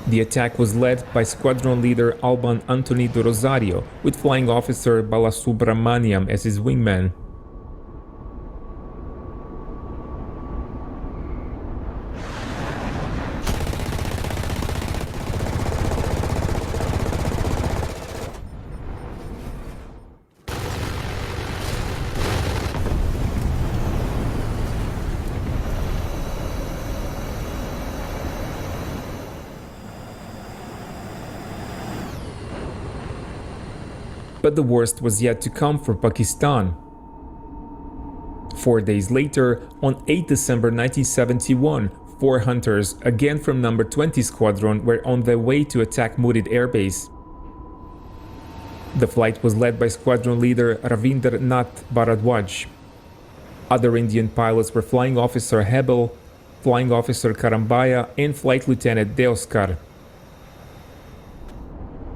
The attack was led by squadron leader Alban Antoni do Rosario, with flying officer Balasubramaniam as his wingman. But the worst was yet to come for Pakistan. 4 days later, on 8 December 1971, 4 hunters, again from No. 20 Squadron, were on their way to attack Murid Airbase. The flight was led by squadron leader Ravinder Nath Bharadwaj. Other Indian pilots were Flying Officer Hebel, Flying Officer Karambaya, and Flight Lieutenant Deoskar.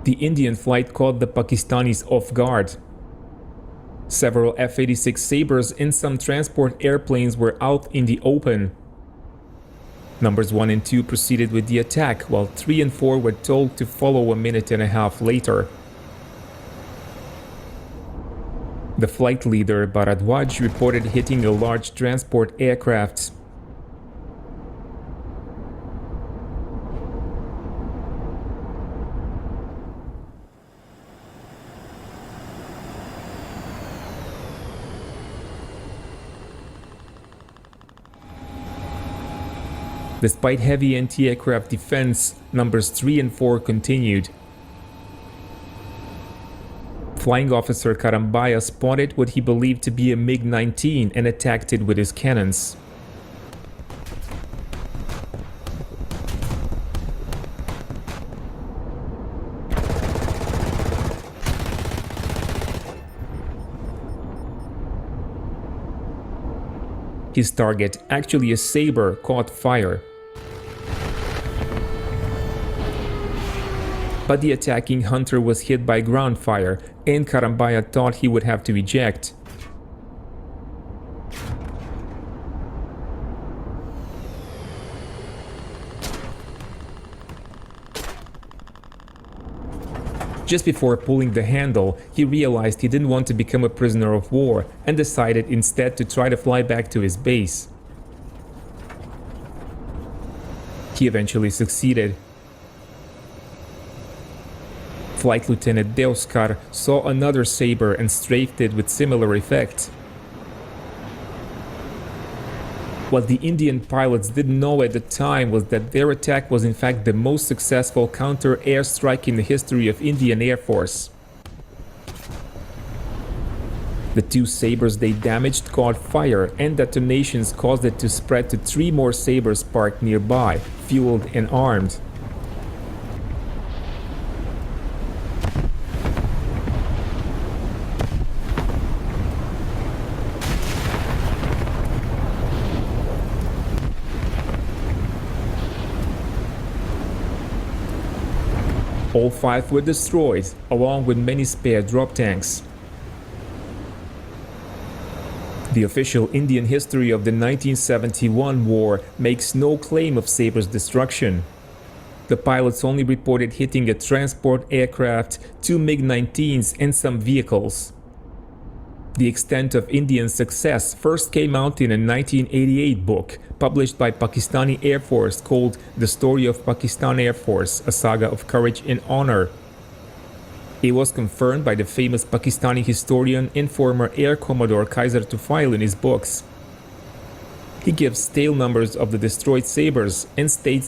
The Indian flight caught the Pakistanis off guard. Several F-86 Sabres and some transport airplanes were out in the open. Numbers 1 and 2 proceeded with the attack, while 3 and 4 were told to follow a minute and a half later. The flight leader, Bharadwaj, reported hitting a large transport aircraft. Despite heavy anti-aircraft defense, numbers 3 and 4 continued. Flying Officer Karambaya spotted what he believed to be a MiG-19 and attacked it with his cannons. His target, actually a Sabre, caught fire. But the attacking hunter was hit by ground fire, and Karambaya thought he would have to eject. Just before pulling the handle, he realized he didn't want to become a prisoner of war and decided instead to try to fly back to his base. He eventually succeeded. Flight Lieutenant Deoskar saw another Sabre and strafed it with similar effect. What the Indian pilots didn't know at the time was that their attack was in fact the most successful counter-air strike in the history of Indian Air Force. The 2 Sabres they damaged caught fire, and detonations caused it to spread to 3 more Sabres parked nearby, fueled and armed. All 5 were destroyed, along with many spare drop tanks. The official Indian history of the 1971 war makes no claim of Sabre's destruction. The pilots only reported hitting a transport aircraft, 2 MiG-19s and some vehicles. The extent of Indian success first came out in a 1988 book published by Pakistani Air Force called The Story of Pakistan Air Force, a saga of courage and honor. It was confirmed by the famous Pakistani historian and former Air Commodore Kaiser Tufail in his books. He gives tail numbers of the destroyed Sabres and states